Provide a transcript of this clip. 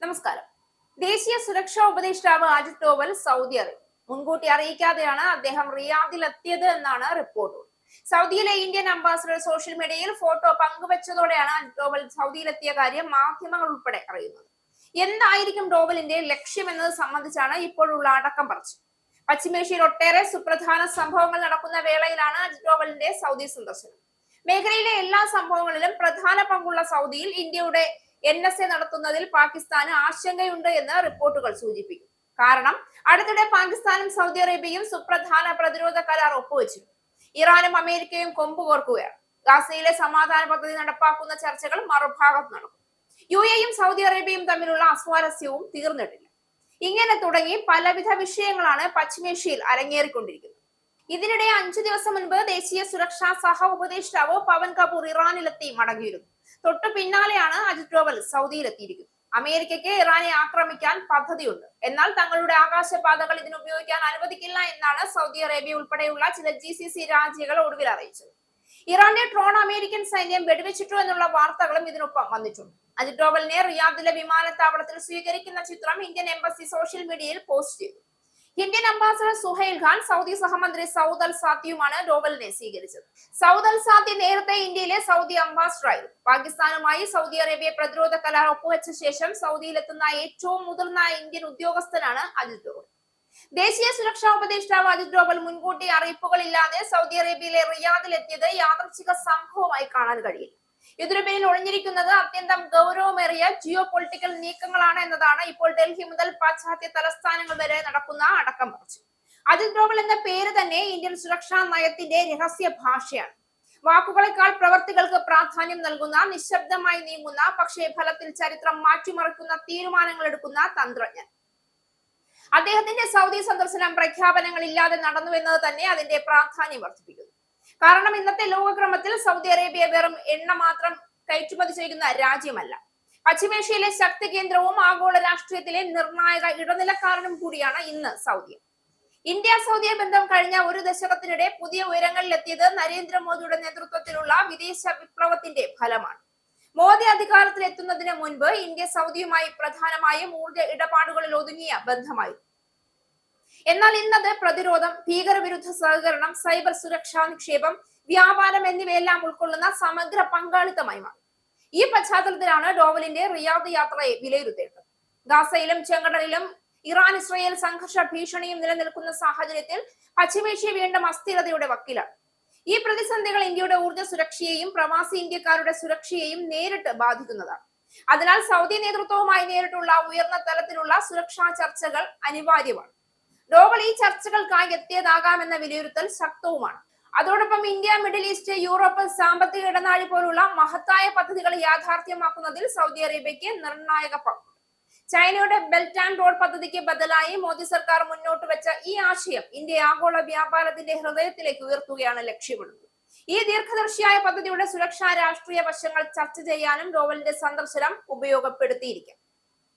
നമസ്കാരം. ദേശീയ സുരക്ഷാ ഉപദേഷ്ടാവ് അജിത് ഡോവൽ സൗദി അറേബ്യ മുൻകൂട്ടി അറിയിക്കാതെയാണ് അദ്ദേഹം റിയാദിൽ എത്തിയത് എന്നാണ് റിപ്പോർട്ടുകൾ. സൗദിയിലെ ഇന്ത്യൻ അംബാസഡർ സോഷ്യൽ മീഡിയയിൽ ഫോട്ടോ പങ്കുവച്ചതോടെയാണ് അജിത് ഡോവൽ സൗദിയിലെത്തിയ കാര്യം മാധ്യമങ്ങൾ ഉൾപ്പെടെ അറിയുന്നത്. എന്തായിരിക്കും ഡോവലിന്റെ ലക്ഷ്യം എന്നത് സംബന്ധിച്ചാണ് ഇപ്പോഴുള്ള അടക്കം പറച്ചിൽ. പശ്ചിമേഷ്യയിൽ ഒട്ടേറെ സുപ്രധാന സംഭവങ്ങൾ നടക്കുന്ന വേളയിലാണ് അജിത് ഡോവലിന്റെ സൗദി സന്ദർശനം. മേഖലയിലെ എല്ലാ സംഭവങ്ങളിലും പ്രധാന പങ്കുള്ള സൗദിയിൽ ഇന്ത്യയുടെ NSA നടത്തുന്നതിൽ പാകിസ്ഥാന് ആശങ്കയുണ്ട് എന്ന് റിപ്പോർട്ടുകൾ സൂചിപ്പിക്കും. കാരണം അടുത്തിടെ പാകിസ്ഥാനും സൗദി അറേബ്യയും സുപ്രധാന പ്രതിരോധ കരാർ ഒപ്പുവെച്ചു. ഇറാനും അമേരിക്കയും കൊമ്പുകോർക്കുകയാണ്. ഗാസയിലെ സമാധാന പദ്ധതി നടപ്പാക്കുന്ന ചർച്ചകൾ മറുഭാഗത്ത് നടക്കും. UAEയും സൗദി അറേബ്യയും തമ്മിലുള്ള അസ്വാരസ്യവും തീർന്നിട്ടില്ല. ഇങ്ങനെ തുടങ്ങി പലവിധ വിഷയങ്ങളാണ് പശ്ചിമേഷ്യയിൽ അരങ്ങേറിക്കൊണ്ടിരിക്കുന്നത്. ഇതിനിടെ 5 ദിവസം മുൻപ് ദേശീയ സുരക്ഷാ സഹ ഉപദേഷ്ടാവ് പവൻ കപൂർ ഇറാനിലെത്തി മടങ്ങിയിരുന്നു. തൊട്ടു പിന്നാലെയാണ് അജിത് ഡോവൽ സൗദിയിലെത്തിയിരിക്കുന്നത്. അമേരിക്കയ്ക്ക് ഇറാനെ ആക്രമിക്കാൻ പദ്ധതിയുണ്ട്, എന്നാൽ തങ്ങളുടെ ആകാശപാതകൾ ഇതിന് ഉപയോഗിക്കാൻ അനുവദിക്കില്ല എന്നാണ് സൗദി അറേബ്യ ഉൾപ്പെടെയുള്ള ചില GCC രാജ്യങ്ങൾ ഒടുവിൽ അറിയിച്ചത്. ഇറാന്റെ ഡ്രോൺ അമേരിക്കൻ സൈന്യം വെടിവെച്ചിട്ടു എന്നുള്ള വാർത്തകളും ഇതിനൊപ്പം വന്നിട്ടുണ്ട്. അജിത് ഡോവലിനെ റിയാദിലെ വിമാനത്താവളത്തിൽ സ്വീകരിക്കുന്ന ചിത്രം ഇന്ത്യൻ എംബസി സോഷ്യൽ മീഡിയയിൽ പോസ്റ്റ് ചെയ്തു. Indian ambassador Suhail Khan, Saudi സഹമന്ത്രി സൗദ് അൽ സാത്തിയുമാണ് ഡോവലിനെ സ്വീകരിച്ചത്. സൗദ് അൽ സാത്തി നേരത്തെ ഇന്ത്യയിലെ സൗദി അംബാസഡറായിരുന്നു. പാകിസ്ഥാനുമായി സൗദി അറേബ്യ പ്രതിരോധ കരാർ ഒപ്പുവെച്ച ശേഷം സൗദിയിലെത്തുന്ന ഏറ്റവും മുതിർന്ന ഇന്ത്യൻ ഉദ്യോഗസ്ഥനാണ് അജിത് ഡോവൽ. ദേശീയ സുരക്ഷാ ഉപദേഷ്ടാവ് അജിത് ഡോവൽ മുൻകൂട്ടി അറിയിപ്പുകളില്ലാതെ സൗദി അറേബ്യയിലെ റിയാദിലെത്തിയത് യാദൃച്ഛിക സംഭവമായി കാണാൻ കഴിയില്ല. ഇതിനു പിന്നിൽ ഒളിഞ്ഞിരിക്കുന്നത് അത്യന്തം ഗൗരവമേറിയ ജിയോ പൊളിറ്റിക്കൽ നീക്കങ്ങളാണ് എന്നതാണ് ഇപ്പോൾ ഡൽഹി മുതൽ പാശ്ചാത്യ തലസ്ഥാനങ്ങൾ വരെ നടക്കുന്ന അടക്കം പറച്ചിൽ. അജിത് ഡോവൽ എന്ന പേര് തന്നെ ഇന്ത്യൻ സുരക്ഷാ നയത്തിന്റെ രഹസ്യ ഭാഷയാണ്. വാക്കുകളെക്കാൾ പ്രവർത്തികൾക്ക് പ്രാധാന്യം നൽകുന്ന, നിശബ്ദമായി നീങ്ങുന്ന, പക്ഷേ ഫലത്തിൽ ചരിത്രം മാറ്റിമറിക്കുന്ന തീരുമാനങ്ങൾ എടുക്കുന്ന തന്ത്രജ്ഞൻ. അദ്ദേഹത്തിന്റെ സൗദി സന്ദർശനം പ്രഖ്യാപനങ്ങൾ ഇല്ലാതെ നടന്നു എന്നത് തന്നെ അതിന്റെ പ്രാധാന്യം വർദ്ധിപ്പിക്കുന്നു. കാരണം ഇന്നത്തെ ലോകക്രമത്തിൽ സൗദി അറേബ്യ വെറും എണ്ണ മാത്രം കയറ്റുമതി ചെയ്യുന്ന രാജ്യമല്ല. പശ്ചിമേഷ്യയിലെ ശക്തി കേന്ദ്രവും ആഗോള രാഷ്ട്രീയത്തിലെ നിർണായക ഇടനിലക്കാരനും കൂടിയാണ് ഇന്ന് സൗദി. ഇന്ത്യ സൗദി ബന്ധം കഴിഞ്ഞ ഒരു ദശകത്തിനിടെ പുതിയ ഉയരങ്ങളിലെത്തിയത് നരേന്ദ്രമോദിയുടെ നേതൃത്വത്തിലുള്ള വിദേശ വിപ്ലവത്തിന്റെ ഫലമാണ്. മോദി അധികാരത്തിൽ എത്തുന്നതിന് മുൻപ് ഇന്ത്യ സൗദിയുമായി പ്രധാനമായും ഊർജ ഇടപാടുകളിൽ ഒതുങ്ങിയ ബന്ധമായിരുന്നു. എന്നാൽ ഇന്നത് പ്രതിരോധം, ഭീകരവിരുദ്ധ സഹകരണം, സൈബർ സുരക്ഷാ, നിക്ഷേപം, വ്യാപാരം എന്നിവയെല്ലാം ഉൾക്കൊള്ളുന്ന സമഗ്ര പങ്കാളിത്തമായി മാറി. ഈ പശ്ചാത്തലത്തിലാണ് ഡോവലിന്റെ റിയാദ് യാത്രയെ വിലയിരുത്തേണ്ടത്. ഗാസയിലും ചെങ്കടലിലും ഇറാൻ ഇസ്രയേൽ സംഘർഷ ഭീഷണിയും നിലനിൽക്കുന്ന സാഹചര്യത്തിൽ പശ്ചിമേഷ്യ വീണ്ടും അസ്ഥിരതയുടെ വക്കിലാണ്. ഈ പ്രതിസന്ധികൾ ഇന്ത്യയുടെ ഊർജ്ജ സുരക്ഷയെയും പ്രവാസി ഇന്ത്യക്കാരുടെ സുരക്ഷയെയും നേരിട്ട് ബാധിക്കുന്നതാണ്. അതിനാൽ സൗദി നേതൃത്വവുമായി നേരിട്ടുള്ള ഉയർന്ന തലത്തിലുള്ള സുരക്ഷാ ചർച്ചകൾ അനിവാര്യമാണ്. ഡോവൽ ഈ ചർച്ചകൾക്കായി എത്തിയതാകാമെന്ന വിലയിരുത്തൽ ശക്തവുമാണ്. അതോടൊപ്പം ഇന്ത്യ, മിഡിൽ ഈസ്റ്റ്, യൂറോപ്പ്, സാമ്പത്തിക ഇടനാഴി പോലുള്ള മഹത്തായ പദ്ധതികൾ യാഥാർത്ഥ്യമാക്കുന്നതിൽ സൗദി അറേബ്യയ്ക്ക് നിർണായക പങ്കുണ്ട്. ചൈനയുടെ ബെൽറ്റ് ആൻഡ് റോഡ് പദ്ധതിക്ക് ബദലായി മോദി സർക്കാർ മുന്നോട്ട് വെച്ച ഈ ആശയം ഇന്ത്യ ആഗോള വ്യാപാരത്തിന്റെ ഹൃദയത്തിലേക്ക് ഉയർത്തുകയാണ് ലക്ഷ്യമിടുന്നത്. ഈ ദീർഘദർശിയായ പദ്ധതിയുടെ സുരക്ഷാ രാഷ്ട്രീയ വശങ്ങൾ ചർച്ച ചെയ്യാനും ഡോവലിന്റെ സന്ദർശനം ഉപയോഗപ്പെടുത്തിയിരിക്കും.